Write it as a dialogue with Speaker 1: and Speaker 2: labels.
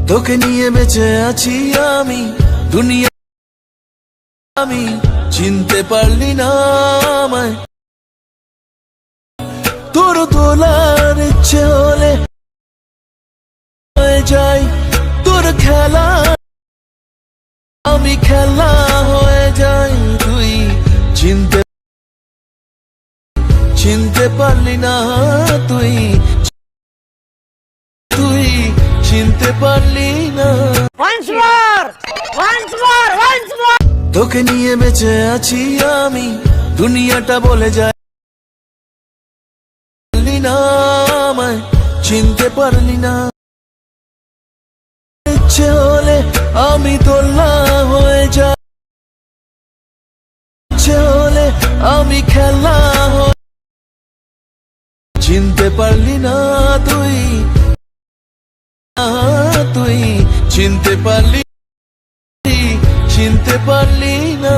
Speaker 1: তোকে নিয়ে বেঁচে আছি আমি, দুনিয়া আমি চিনতে পারলি না আমায়। তোর তোলার ইচ্ছে হলে হয়ে যাই তোর খেলা, আমি খেলা হয়ে যাই। তুই চিনতে পারলি না, তুই চিনতে পারলি না। তোকে নিয়ে বেঁচে আছি আমি, দুনিয়াটা বলে যায় না আমায়, চিনতে পারলি না। ইচ্ছে হলে আমি তোর না হয়ে যাই, ইচ্ছে হলে আমি খেলা হয়ে। চিনতে পারলি না তুই, তুই চিনতে পারলি না।